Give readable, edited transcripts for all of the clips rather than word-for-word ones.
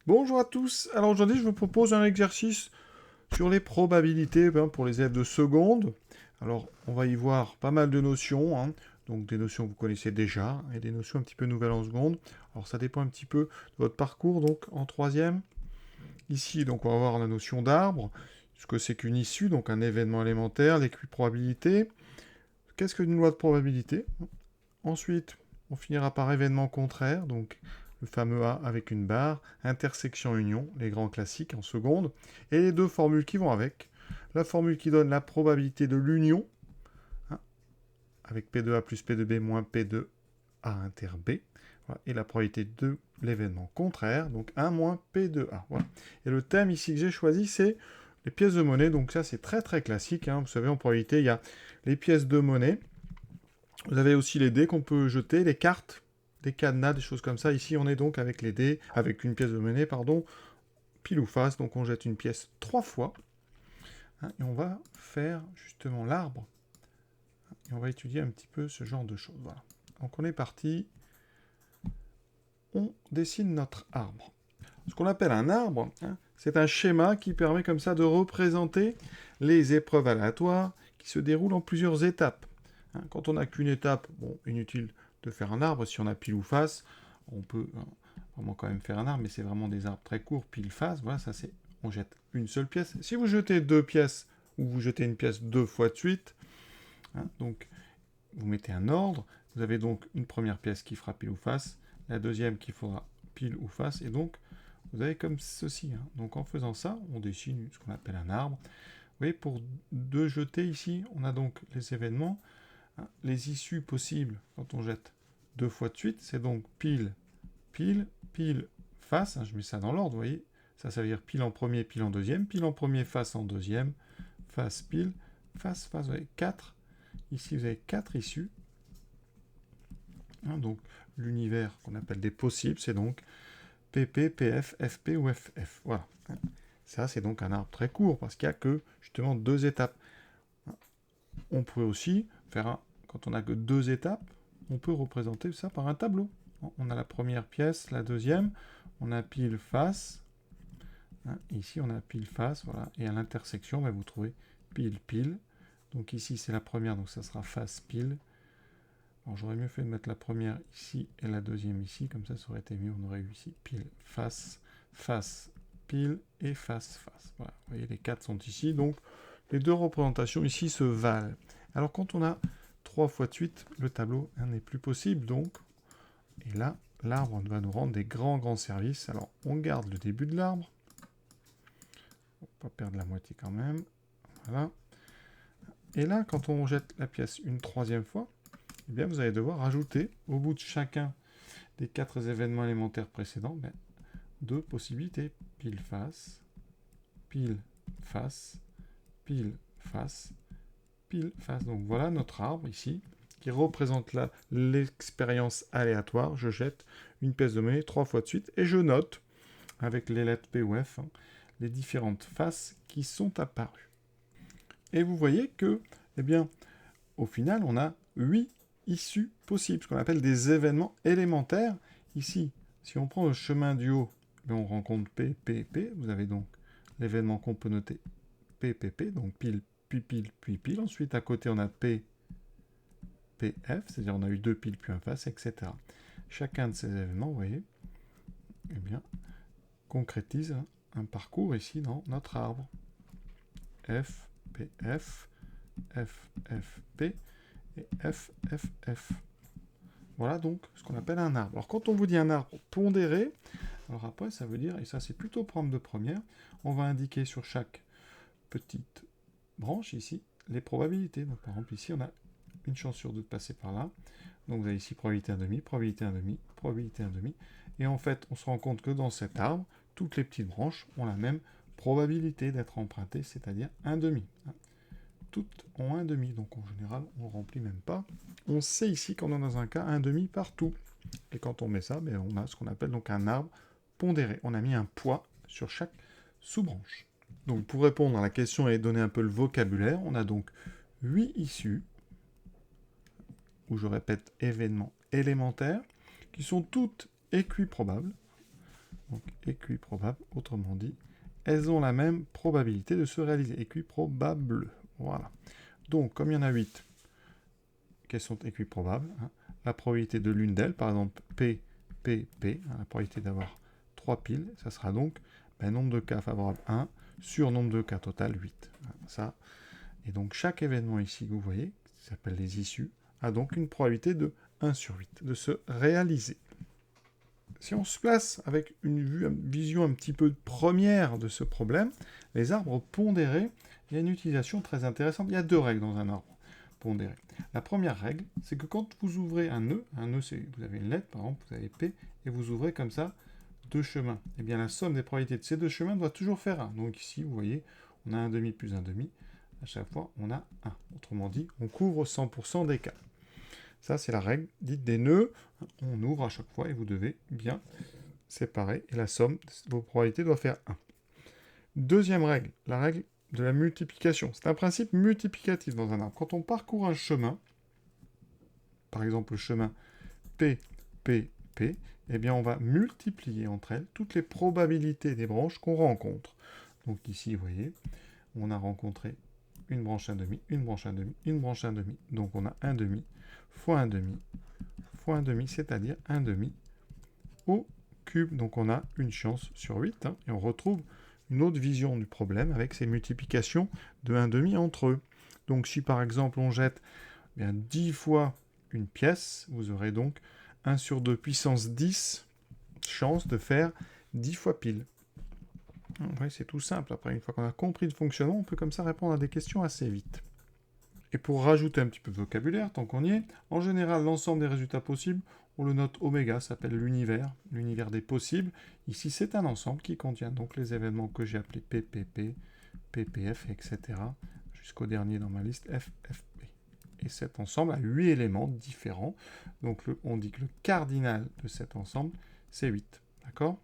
Bonjour à tous. Alors aujourd'hui, je vous propose un exercice sur les probabilités pour les élèves de seconde. Alors, on va y voir pas mal de notions, hein. Donc des notions que vous connaissez déjà et des notions un petit peu nouvelles en seconde. Alors, ça dépend un petit peu de votre parcours, donc en troisième. Ici, donc, on va voir la notion d'arbre, ce que c'est qu'une issue, donc un événement élémentaire, l'équiprobabilité. Qu'est-ce qu'une loi de probabilité? Ensuite, on finira par événement contraire, donc le fameux A avec une barre, intersection-union, les grands classiques en seconde, et les deux formules qui vont avec. La formule qui donne la probabilité de l'union, hein, avec P2A plus P2B moins P2A inter B, voilà, et la probabilité de l'événement contraire, donc 1 moins P2A. Voilà. Et le thème ici que j'ai choisi, c'est les pièces de monnaie, donc ça c'est très très classique, hein. Vous savez, en probabilité, il y a les pièces de monnaie, vous avez aussi les dés qu'on peut jeter, les cartes, des cadenas, des choses comme ça. Ici, on est donc avec les dés, avec une pièce de monnaie, pardon, pile ou face. Donc, on jette une pièce 3 fois. Hein, et on va faire justement l'arbre. Et on va étudier un petit peu ce genre de choses. Voilà. Donc, on est parti. On dessine notre arbre. Ce qu'on appelle un arbre, hein, c'est un schéma qui permet comme ça de représenter les épreuves aléatoires qui se déroulent en plusieurs étapes. Hein, quand on n'a qu'une étape, bon, inutile de faire un arbre. Si on a pile ou face, on peut vraiment quand même faire un arbre, mais c'est vraiment des arbres très courts, pile face. Voilà, ça c'est, on jette une seule pièce. Si vous jetez deux pièces ou vous jetez une pièce deux fois de suite, hein, donc vous mettez un ordre. Vous avez donc une première pièce qui fera pile ou face, la deuxième qui fera pile ou face, et donc vous avez comme ceci. Hein. Donc en faisant ça, on dessine ce qu'on appelle un arbre. Vous voyez, pour deux jetés ici, on a donc les événements, hein, les issues possibles quand on jette deux fois de suite, c'est donc pile, pile, pile, face. Hein, je mets ça dans l'ordre, vous voyez. Ça veut dire pile en premier, pile en premier, face en deuxième, face, pile, face, face. Vous avez 4. Ici, vous avez 4 issues. Hein, donc l'univers qu'on appelle des possibles, c'est donc PP, PF, FP ou FF. Voilà. Ça, c'est donc un arbre très court, parce qu'il n'y a que, justement, deux étapes. On pourrait aussi faire un... Quand on n'a que deux étapes, on peut représenter ça par un tableau. On a la première pièce, la deuxième, on a pile face. Hein, ici, on a pile face, voilà. Et à l'intersection, bah, vous trouvez pile, pile. Donc ici, c'est la première, donc ça sera face, pile. Alors j'aurais mieux fait de mettre la première ici et la deuxième ici, comme ça aurait été mieux, on aurait eu ici pile, face, face, pile et face, face. Voilà, vous voyez, les quatre sont ici, donc les deux représentations ici se valent. Alors quand on a 3 fois de suite, le tableau n'est plus possible, donc, et là, l'arbre va nous rendre des grands services. Alors on garde le début de l'arbre, on va pas perdre la moitié quand même, voilà. Et là, quand on jette la pièce une troisième fois, eh bien, vous allez devoir ajouter au bout de chacun des 4 événements élémentaires précédents, ben, 2 possibilités. Pile face, pile face, pile face, pile face. Donc voilà notre arbre ici, qui représente l'expérience aléatoire. Je jette une pièce de monnaie 3 fois de suite et je note, avec les lettres P ou F, hein, les différentes faces qui sont apparues. Et vous voyez que, eh bien, au final, on a 8 issues possibles, ce qu'on appelle des événements élémentaires. Ici, si on prend le chemin du haut, on rencontre P, P, P. Vous avez donc l'événement qu'on peut noter P, P, P, donc pile, puis pile, puis pile. Ensuite, à côté, on a P, P, F, c'est-à-dire on a eu deux piles puis un face, etc. Chacun de ces événements, vous voyez, eh bien, concrétise un parcours ici dans notre arbre. F, P, F, F, F, P, et F, F, F. Voilà donc ce qu'on appelle un arbre. Alors quand on vous dit un arbre pondéré, alors après ça veut dire, et ça c'est plutôt prendre de première, on va indiquer sur chaque petite branche ici les probabilités. Donc par exemple ici on a une chance sur deux de passer par là. Donc vous avez ici probabilité 1,5, probabilité 1,5, probabilité 1,5. Et en fait on se rend compte que dans cet arbre, toutes les petites branches ont la même probabilité d'être empruntées, c'est-à-dire 1,5. Toutes ont 1,5, donc en général, on ne remplit même pas. On sait ici qu'on est dans un cas 1,5 partout. Et quand on met ça, ben, on a ce qu'on appelle donc un arbre pondéré. On a mis un poids sur chaque sous-branche. Donc pour répondre à la question et donner un peu le vocabulaire, on a donc 8 issues, ou je répète événements élémentaires, qui sont toutes équiprobables. Donc équiprobable, autrement dit, elles ont la même probabilité de se réaliser. Équiprobable. Voilà. Donc, comme il y en a 8 qui sont équiprobables, hein, la probabilité de l'une d'elles, par exemple P, P, P, hein, la probabilité d'avoir 3 piles, ça sera donc nombre de cas favorable 1 sur nombre de cas total 8. Hein, ça. Et donc chaque événement ici que vous voyez, qui s'appelle les issues, a donc une probabilité de 1 sur 8 de se réaliser. Si on se place avec une vision un petit peu première de ce problème, les arbres pondérés, il y a une utilisation très intéressante. Il y a 2 règles dans un arbre pondéré. La première règle, c'est que quand vous ouvrez un nœud c'est, vous avez une lettre, par exemple, vous avez P, et vous ouvrez comme ça 2 chemins. Eh bien, la somme des probabilités de ces 2 chemins doit toujours faire 1. Donc ici, vous voyez, on a 1,5 plus 1,5. À chaque fois, on a 1. Autrement dit, on couvre 100% des cas. Ça, c'est la règle dite des nœuds. On ouvre à chaque fois et vous devez bien séparer. Et la somme de vos probabilités doit faire 1. Deuxième règle, la règle de la multiplication. C'est un principe multiplicatif dans un arbre. Quand on parcourt un chemin, par exemple le chemin P, P, P, eh bien on va multiplier entre elles toutes les probabilités des branches qu'on rencontre. Donc ici, vous voyez, on a rencontré une branche 1,5, une branche 1,5, une branche 1,5. Donc on a 1,5 fois 1,5 fois 1,5, c'est-à-dire 1,5 au cube. Donc on a une chance sur 8. Hein, et on retrouve une autre vision du problème avec ces multiplications de 1,5 entre eux. Donc si par exemple on jette 10 fois une pièce, vous aurez donc 1 sur 2 puissance 10 chance de faire 10 fois pile. Ouais, c'est tout simple. Après, une fois qu'on a compris le fonctionnement, on peut comme ça répondre à des questions assez vite. Et pour rajouter un petit peu de vocabulaire, tant qu'on y est, en général, l'ensemble des résultats possibles, on le note oméga, ça s'appelle l'univers des possibles. Ici, c'est un ensemble qui contient donc les événements que j'ai appelés PPP, PPF, etc. Jusqu'au dernier dans ma liste, FFP. Et cet ensemble a 8 éléments différents. Donc on dit que le cardinal de cet ensemble, c'est 8. D'accord ?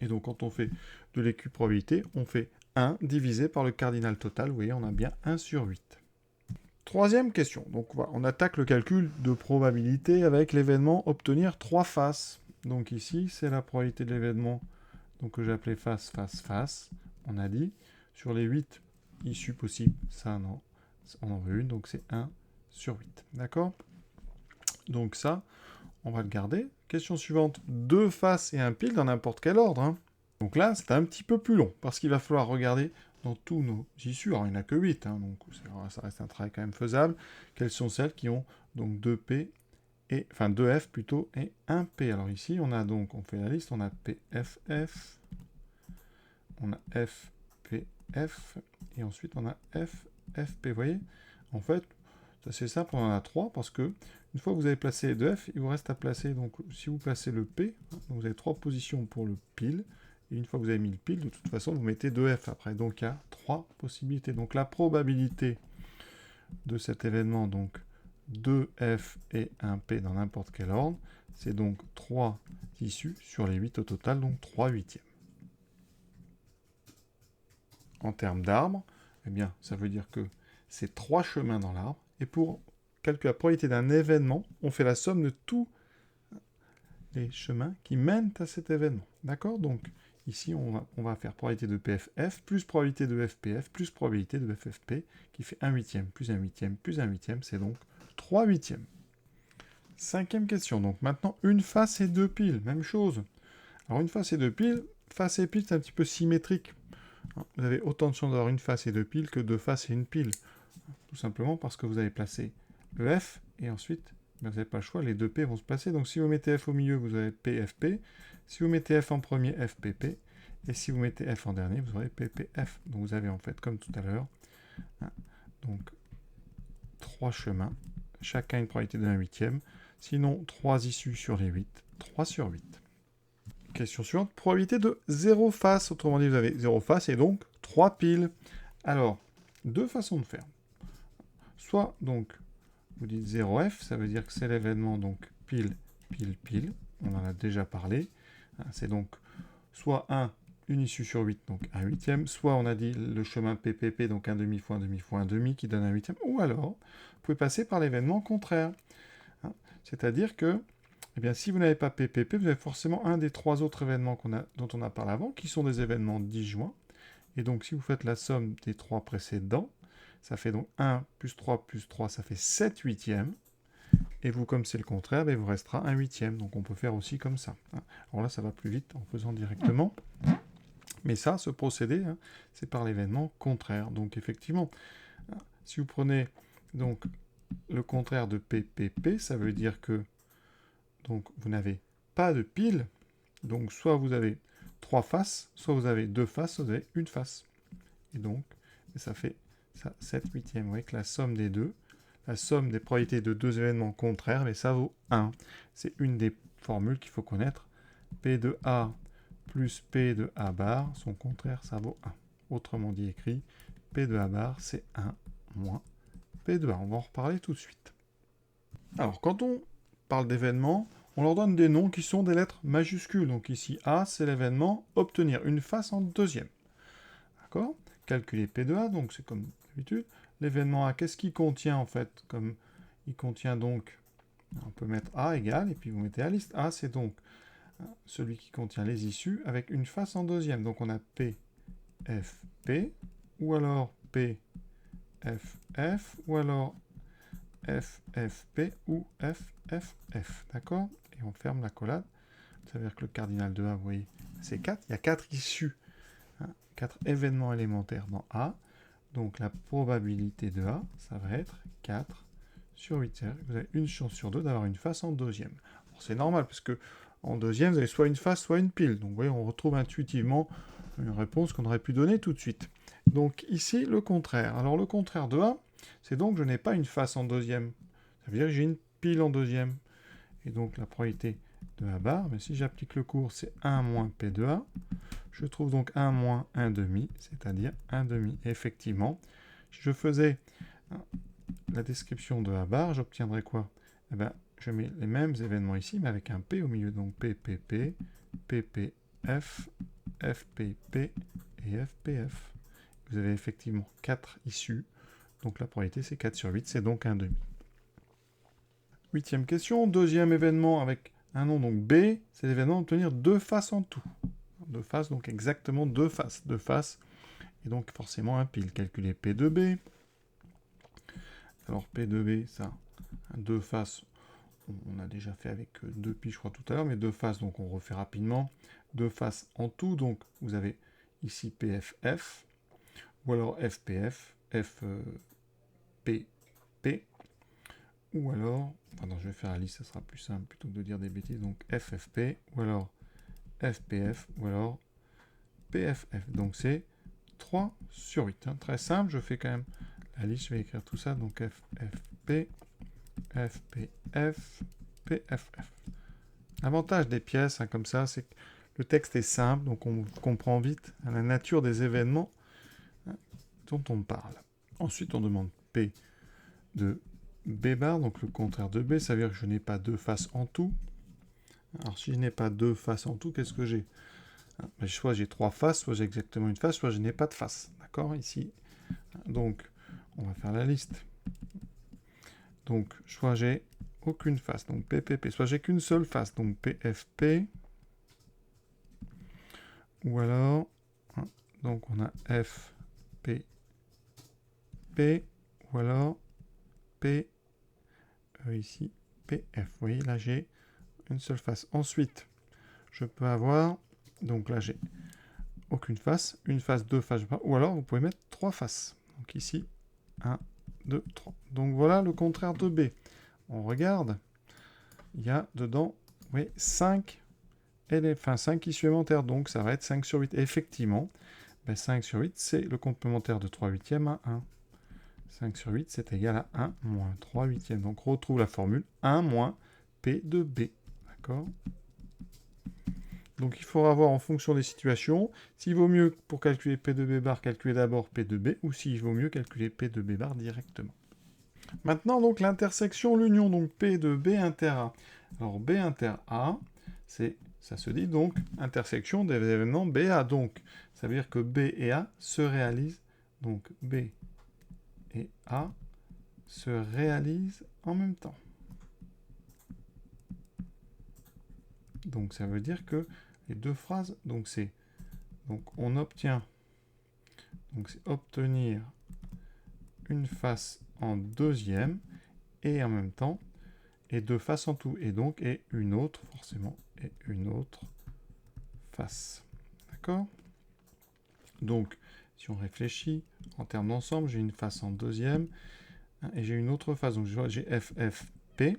Et donc quand on fait de l'équiprobabilité, on fait 1 divisé par le cardinal total. Vous voyez, on a bien 1 sur 8. Troisième question. Donc on attaque le calcul de probabilité avec l'événement obtenir 3 faces. Donc ici, c'est la probabilité de l'événement que j'ai appelé face, face, face. On a dit, sur les 8 issues possibles, ça non, on en veut une, donc c'est 1 sur 8. D'accord ? Donc ça, on va le garder. Question suivante, 2 faces et un pile dans n'importe quel ordre. Hein. Donc là, c'est un petit peu plus long, parce qu'il va falloir regarder dans tous nos issues, alors il n'y en a que 8, hein, donc ça reste un travail quand même faisable, quelles sont celles qui ont donc 2P, enfin 2F plutôt, et 1P. Alors ici, on a donc, on fait la liste, on a PFF, on a FPF, et ensuite on a FFP. Vous voyez, en fait, c'est assez simple, on en a 3, parce que une fois que vous avez placé les 2F, il vous reste à placer, donc si vous placez le P, donc vous avez 3 positions pour le pile, et une fois que vous avez mis le pile, de toute façon, vous mettez 2F après. Donc il y a 3 possibilités. Donc la probabilité de cet événement, donc 2F et 1P dans n'importe quel ordre, c'est donc 3 issues sur les 8 au total, donc 3 huitièmes. En termes d'arbre, eh bien, ça veut dire que c'est 3 chemins dans l'arbre, et pour calculer la probabilité d'un événement, on fait la somme de tous les chemins qui mènent à cet événement. D'accord ? Donc, ici, on va faire probabilité de PFF, plus probabilité de FPF, plus probabilité de FFP, qui fait 1 huitième, plus 1 huitième, plus 1 huitième, c'est donc 3 huitièmes. Cinquième question, donc maintenant, une face et 2 piles, même chose. Alors, une face et 2 piles, face et pile, c'est un petit peu symétrique. Vous avez autant de chances d'avoir une face et 2 piles que 2 faces et une pile. Tout simplement parce que vous avez placé le F, et ensuite, vous n'avez pas le choix, les 2 P vont se placer. Donc si vous mettez F au milieu, vous avez PFP. Si vous mettez F en premier, FPP. Et si vous mettez F en dernier, vous aurez PPF. Donc vous avez en fait, comme tout à l'heure, donc 3 chemins, chacun une probabilité de 1 huitième. Sinon, 3 issues sur les 8, 3 sur 8. Question suivante, probabilité de 0 face. Autrement dit, vous avez 0 face et donc 3 piles. Alors, 2 façons de faire. Soit, donc, vous dites 0F, ça veut dire que c'est l'événement, donc, pile, pile, pile. On en a déjà parlé. C'est donc soit 1, une issue sur 8, donc 1 huitième. Soit, on a dit le chemin PPP, donc 1 demi fois 1 demi fois 1 demi, qui donne 1 huitième. Ou alors, vous pouvez passer par l'événement contraire. C'est-à-dire que eh bien, si vous n'avez pas PPP, vous avez forcément un des 3 autres événements dont on a parlé avant, qui sont des événements disjoints. Et donc, si vous faites la somme des 3 précédents, ça fait donc 1 plus 3, ça fait 7 huitièmes. Et vous, comme c'est le contraire, il vous restera un huitième. Donc, on peut faire aussi comme ça. Alors là, ça va plus vite en faisant directement. Mais ça, ce procédé, c'est par l'événement contraire. Donc, effectivement, si vous prenez donc, le contraire de PPP, ça veut dire que donc, vous n'avez pas de pile. Donc, soit vous avez 3 faces, soit vous avez 2 faces, soit vous avez une face. Et donc, ça fait ça, 7 huitièmes. Vous voyez que la somme des deux, la somme des probabilités de deux événements contraires, mais ça vaut 1. C'est une des formules qu'il faut connaître. P de A plus P de A bar, son contraire, ça vaut 1. Autrement dit écrit, P de A bar, c'est 1 moins P de A. On va en reparler tout de suite. Alors, quand on parle d'événements, on leur donne des noms qui sont des lettres majuscules. Donc ici, A, c'est l'événement obtenir une face en deuxième. D'accord ? Calculer P de A, donc c'est comme d'habitude. L'événement A, qu'est-ce qu'il contient en fait? Comme il contient donc, on peut mettre A égale, et puis vous mettez la liste. A, c'est donc celui qui contient les issues avec une face en deuxième. Donc on a P, F, P, ou alors P, F, F, ou alors F, F, P, ou F, F, F. D'accord? Et on ferme la collade. Ça veut dire que le cardinal de A, vous voyez, c'est 4. Il y a 4 issues. 4 événements élémentaires dans A. Donc la probabilité de A, ça va être 4 sur 8. Vous avez une chance sur 2 d'avoir une face en deuxième. C'est normal, parce que en deuxième, vous avez soit une face, soit une pile. Donc vous voyez, on retrouve intuitivement une réponse qu'on aurait pu donner tout de suite. Donc ici, le contraire. Alors le contraire de A, c'est donc que je n'ai pas une face en deuxième. Ça veut dire que j'ai une pile en deuxième. Et donc la probabilité de A bar, mais si j'applique le cours, c'est 1 moins P de A. Je trouve donc 1 moins 1 demi, c'est-à-dire 1 demi. Et effectivement, si je faisais la description de A bar, j'obtiendrais quoi? Eh bien, je mets les mêmes événements ici, mais avec un P au milieu. Donc PPP, PPF, FPP et FPF. Vous avez effectivement 4 issues. Donc la probabilité, c'est 4 sur 8, c'est donc 1 demi. Huitième question, deuxième événement avec un nom, donc B, c'est l'événement d'obtenir 2 faces en tout. 2 faces, donc exactement 2 faces. 2 faces, et donc forcément un pile. Calculer P de B. Alors P de B, ça, 2 faces, on a déjà fait avec 2 piles, je crois, tout à l'heure, mais 2 faces, donc on refait rapidement. 2 faces en tout, donc vous avez ici PFF, ou alors FPF, FPP, ou alors, pardon, je vais faire la liste, ça sera plus simple plutôt que de dire des bêtises, donc FFP, ou alors FPF, ou alors PFF. Donc c'est 3 sur 8. Hein. Très simple, je fais quand même la liste, je vais écrire tout ça, donc FFP, FPF, PFF. L'avantage des pièces, hein, comme ça, c'est que le texte est simple, donc on comprend vite la nature des événements dont on parle. Ensuite, on demande P de B bar, donc le contraire de B, ça veut dire que je n'ai pas 2 faces en tout. Alors, si je n'ai pas 2 faces en tout, qu'est-ce que j'ai? Soit j'ai 3 faces, soit j'ai exactement une face, soit je n'ai pas de face. D'accord? Ici. Donc, on va faire la liste. Donc, soit j'ai aucune face, donc PPP, soit j'ai qu'une seule face, donc PFP, ou alors, donc on a FPP, ou alors P, ici, PF. Vous voyez, là j'ai une seule face. Ensuite, je peux avoir, donc là j'ai aucune face, une face, 2 faces, ou alors vous pouvez mettre 3 faces. Donc ici, 1, 2, 3. Donc voilà le contraire de B. On regarde, il y a dedans, oui, 5 issues élémentaires, donc ça va être 5 sur 8. Et effectivement, 5 sur 8, c'est le complémentaire de 3 huitièmes à 1. 5 sur 8, c'est égal à 1 moins 3 huitièmes. Donc on retrouve la formule 1 moins P de B. D'accord? Donc il faudra voir en fonction des situations s'il vaut mieux pour calculer P de B bar calculer d'abord P de B ou s'il vaut mieux calculer P de B bar directement. Maintenant donc l'intersection, l'union, donc P de B inter A. Alors B inter A, ça se dit donc intersection des événements B A. Donc ça veut dire que B et A se réalisent, donc B et A se réalisent en même temps. Donc ça veut dire que les deux phrases, donc on obtient, donc c'est obtenir une face en deuxième et en même temps, et deux faces en tout, et donc et une autre forcément, et une autre face. D'accord? Donc si on réfléchit en termes d'ensemble, j'ai une face en deuxième et j'ai une autre face. Donc j'ai FFP,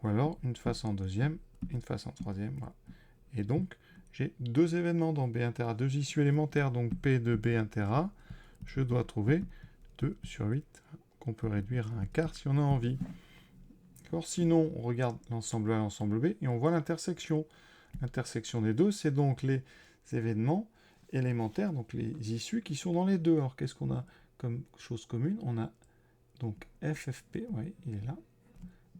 ou alors une face en deuxième, une face en troisième. Voilà. Et donc j'ai deux événements dans B inter A, deux issues élémentaires, donc P de B inter A. Je dois trouver 2 sur 8, qu'on peut réduire à un quart si on a envie. Sinon, on regarde l'ensemble A et l'ensemble B, et on voit l'intersection. L'intersection des deux, c'est donc les événements élémentaires, donc les issues qui sont dans les deux. Alors, qu'est-ce qu'on a comme chose commune? On a donc FFP, oui, il est là.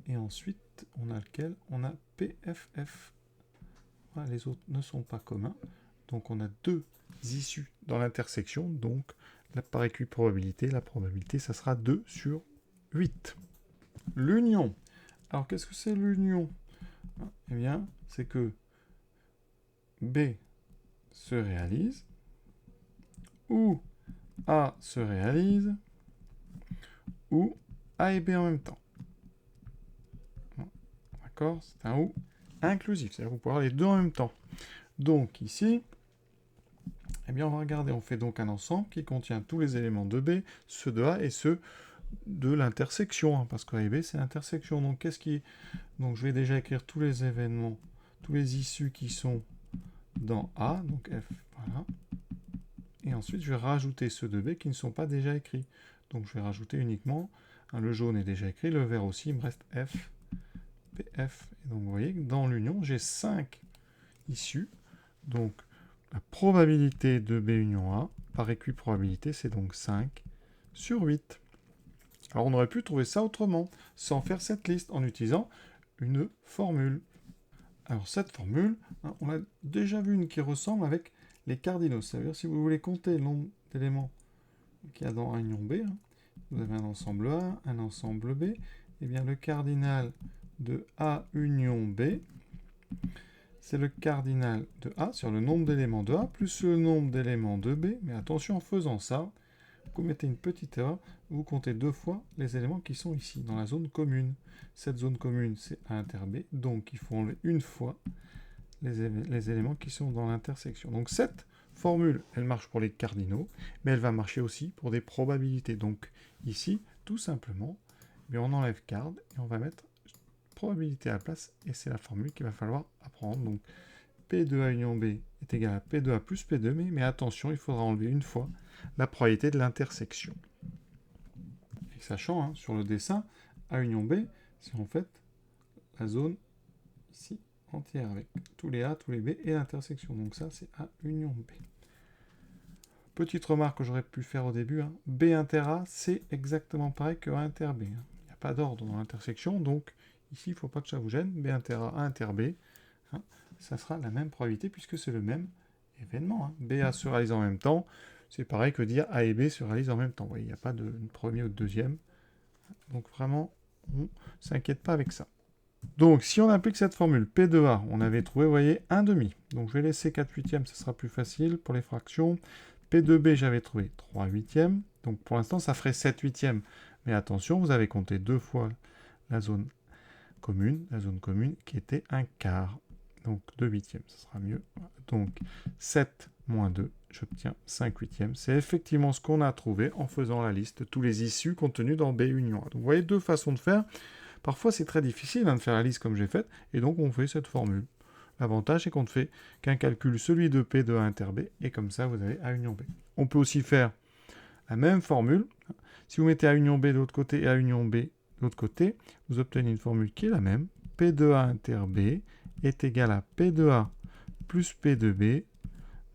Et ensuite, on a lequel? On a PFF. Voilà, les autres ne sont pas communs. Donc, on a deux issues dans l'intersection. Donc, par équiprobabilité, la probabilité, ça sera 2 sur 8. L'union. Alors, qu'est-ce que c'est l'union? Eh bien, c'est que B se réalise, ou A se réalise, ou A et B en même temps. D'accord? C'est un ou inclusif, c'est-à-dire que vous pouvez avoir les deux en même temps. Donc ici, eh bien on va regarder, on fait donc un ensemble qui contient tous les éléments de B, ceux de A et ceux de l'intersection, hein, parce que A et B c'est l'intersection. Donc qu'est-ce qui... Donc je vais déjà écrire tous les événements, tous les issues qui sont dans A, donc F, voilà. Et ensuite je vais rajouter ceux de B qui ne sont pas déjà écrits. Donc je vais rajouter uniquement, hein, le jaune est déjà écrit, le vert aussi, il me reste F, PF. Et donc vous voyez que dans l'union, j'ai 5 issues. Donc la probabilité de B union A, par équiprobabilité, c'est donc 5 sur 8. Alors on aurait pu trouver ça autrement, sans faire cette liste, en utilisant une formule. Alors cette formule, hein, on a déjà vu une qui ressemble avec les cardinaux. C'est-à-dire si vous voulez compter le nombre d'éléments qu'il y a dans A union B, hein, vous avez un ensemble A, un ensemble B, et bien le cardinal de A union B, c'est le cardinal de A sur le nombre d'éléments de A plus le nombre d'éléments de B. Mais attention, en faisant ça, vous commettez une petite erreur. Vous comptez deux fois les éléments qui sont ici, dans la zone commune. Cette zone commune, c'est A inter B. Donc, il faut enlever une fois les éléments qui sont dans l'intersection. Donc, cette formule, elle marche pour les cardinaux, mais elle va marcher aussi pour des probabilités. Donc, ici, tout simplement, on enlève card et on va mettre probabilité à la place, et c'est la formule qu'il va falloir apprendre. Donc P de A union B est égal à P de A plus P de B, mais attention, il faudra enlever une fois la probabilité de l'intersection. Et sachant, hein, sur le dessin, A union B, c'est en fait la zone ici entière, avec tous les A, tous les B et l'intersection. Donc ça, c'est A union B. Petite remarque que j'aurais pu faire au début, hein, B inter A, c'est exactement pareil que A inter B. Il n'y a pas d'ordre dans l'intersection, donc ici, il ne faut pas que ça vous gêne. B inter A, A inter B, hein, ça sera la même probabilité puisque c'est le même événement. Hein. BA se réalise en même temps. C'est pareil que dire A et B se réalisent en même temps. Vous voyez, il n'y a pas de premier ou de deuxième. Donc vraiment, on ne s'inquiète pas avec ça. Donc si on applique cette formule P de A, on avait trouvé, vous voyez, 1 demi. Donc je vais laisser 4 huitièmes, ça sera plus facile pour les fractions. P de B, j'avais trouvé 3 huitièmes. Donc pour l'instant, ça ferait 7 huitièmes. Mais attention, vous avez compté deux fois la zone commune qui était un quart. Donc 2 huitièmes, ça sera mieux. Donc 7 moins 2, j'obtiens 5 huitièmes. C'est effectivement ce qu'on a trouvé en faisant la liste de tous les issues contenues dans B union A. Donc vous voyez deux façons de faire. Parfois c'est très difficile de faire la liste comme j'ai fait, et donc on fait cette formule. L'avantage c'est qu'on ne fait qu'un calcul, celui de P de A inter B, et comme ça vous avez A union B. On peut aussi faire la même formule. Si vous mettez A union B de l'autre côté et A union B de l'autre côté, vous obtenez une formule qui est la même. P de A inter B est égal à P de A plus P de B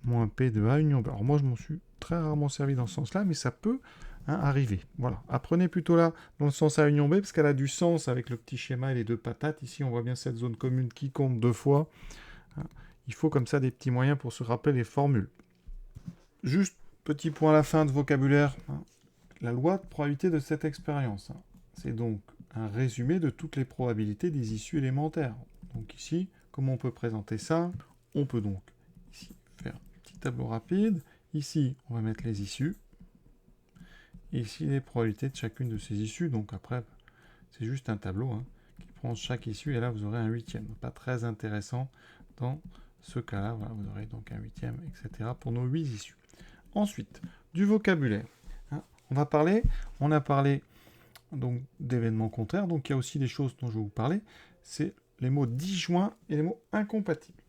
moins P de A union B. Alors moi, je m'en suis très rarement servi dans ce sens-là, mais ça peut arriver. Voilà. Apprenez plutôt là dans le sens A union B, parce qu'elle a du sens avec le petit schéma et les deux patates. Ici, on voit bien cette zone commune qui compte deux fois. Il faut comme ça des petits moyens pour se rappeler les formules. Juste, petit point à la fin de vocabulaire. La loi de probabilité de cette expérience. C'est donc un résumé de toutes les probabilités des issues élémentaires. Donc ici, comment on peut présenter ça? On peut donc ici faire un petit tableau rapide. Ici, on va mettre les issues. Ici, les probabilités de chacune de ces issues. Donc après, c'est juste un tableau qui prend chaque issue. Et là, vous aurez un huitième. Pas très intéressant dans ce cas-là. Voilà, vous aurez donc un huitième, etc. pour nos 8 issues. Ensuite, du vocabulaire. On a parlé donc d'événements contraires. Donc il y a aussi des choses dont je vais vous parler. C'est les mots disjoints et les mots incompatibles.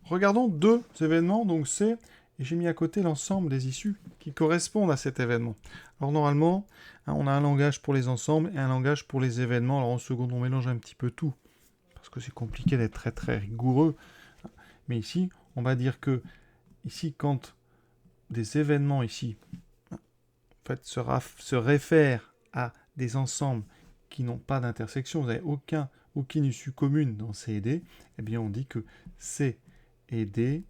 Regardons 2 événements. Donc c'est, et j'ai mis à côté l'ensemble des issues qui correspondent à cet événement. Alors normalement, on a un langage pour les ensembles et un langage pour les événements. Alors en seconde, on mélange un petit peu tout, parce que c'est compliqué d'être très très rigoureux. Mais ici, on va dire que, ici, quand des événements ici en fait, se réfèrent à des ensembles qui n'ont pas d'intersection, vous n'avez aucune issue commune dans C et D, eh bien on dit que C et D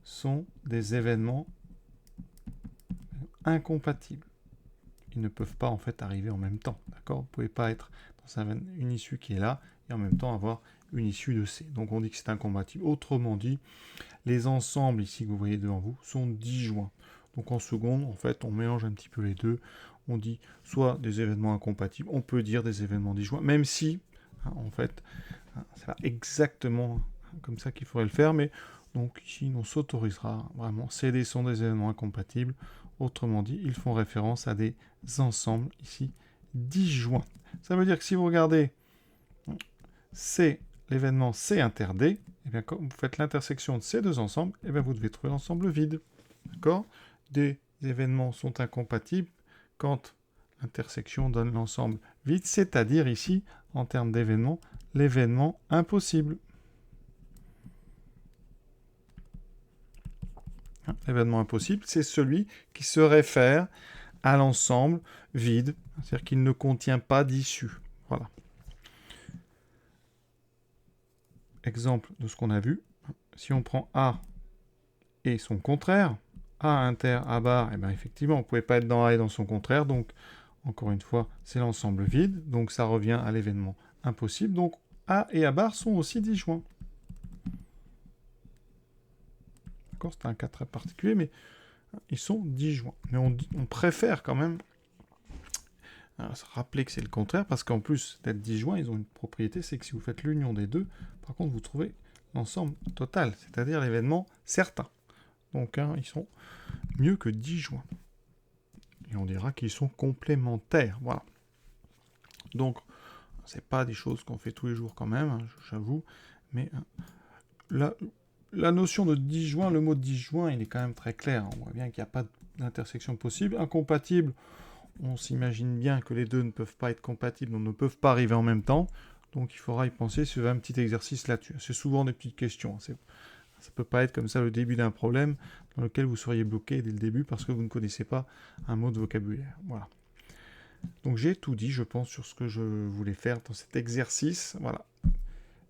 sont des événements incompatibles. Ils ne peuvent pas en fait arriver en même temps, d'accord? Vous ne pouvez pas être dans une issue qui est là et en même temps avoir une issue de C. Donc on dit que c'est incompatible. Autrement dit, les ensembles ici que vous voyez devant vous sont disjoints. Donc en seconde, en fait, on mélange un petit peu les deux. On dit soit des événements incompatibles, on peut dire des événements disjoints, même si, en fait, c'est pas exactement comme ça qu'il faudrait le faire, mais donc ici, on s'autorisera vraiment. CD sont des événements incompatibles. Autrement dit, ils font référence à des ensembles ici disjoints. Ça veut dire que si vous regardez C, l'événement C inter D, et bien, quand vous faites l'intersection de ces deux ensembles, et bien, vous devez trouver l'ensemble vide. D'accord? Des événements sont incompatibles quand l'intersection donne l'ensemble vide, c'est-à-dire ici, en termes d'événements, l'événement impossible. L'événement impossible, c'est celui qui se réfère à l'ensemble vide, c'est-à-dire qu'il ne contient pas d'issue. Voilà. Exemple de ce qu'on a vu. Si on prend A et son contraire, A inter, A bar, et bien effectivement, on ne pouvait pas être dans A et dans son contraire, donc encore une fois, c'est l'ensemble vide, donc ça revient à l'événement impossible, donc A et A bar sont aussi disjoints. D'accord, c'est un cas très particulier, mais ils sont disjoints. Mais on préfère quand même se rappeler que c'est le contraire, parce qu'en plus d'être disjoints, ils ont une propriété, c'est que si vous faites l'union des deux, par contre, vous trouvez l'ensemble total, c'est-à-dire l'événement certain. Donc, ils sont mieux que disjoints. Et on dira qu'ils sont complémentaires. Voilà. Donc, c'est pas des choses qu'on fait tous les jours quand même, j'avoue, mais la notion de disjoint, le mot disjoint, il est quand même très clair. On voit bien qu'il n'y a pas d'intersection possible. Incompatible, on s'imagine bien que les deux ne peuvent pas être compatibles, donc ne peuvent pas arriver en même temps. Donc il faudra y penser sur un petit exercice là-dessus. C'est souvent des petites questions. Ça ne peut pas être comme ça le début d'un problème dans lequel vous seriez bloqué dès le début parce que vous ne connaissez pas un mot de vocabulaire. Voilà. Donc j'ai tout dit, je pense, sur ce que je voulais faire dans cet exercice. Voilà.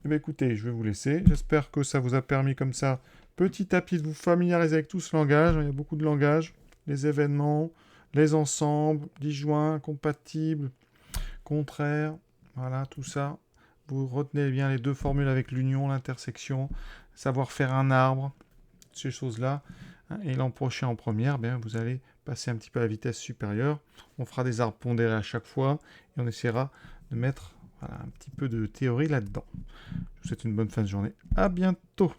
Eh bien, écoutez, je vais vous laisser. J'espère que ça vous a permis comme ça, petit à petit, de vous familiariser avec tout ce langage. Il y a beaucoup de langages. Les événements, les ensembles, disjoints, compatibles, contraires. Voilà, tout ça. Vous retenez bien les deux formules avec l'union, l'intersection, savoir faire un arbre, ces choses-là. Et l'an prochain, en première, bien, vous allez passer un petit peu à la vitesse supérieure. On fera des arbres pondérés à chaque fois et on essaiera de mettre un petit peu de théorie là-dedans. Je vous souhaite une bonne fin de journée. À bientôt.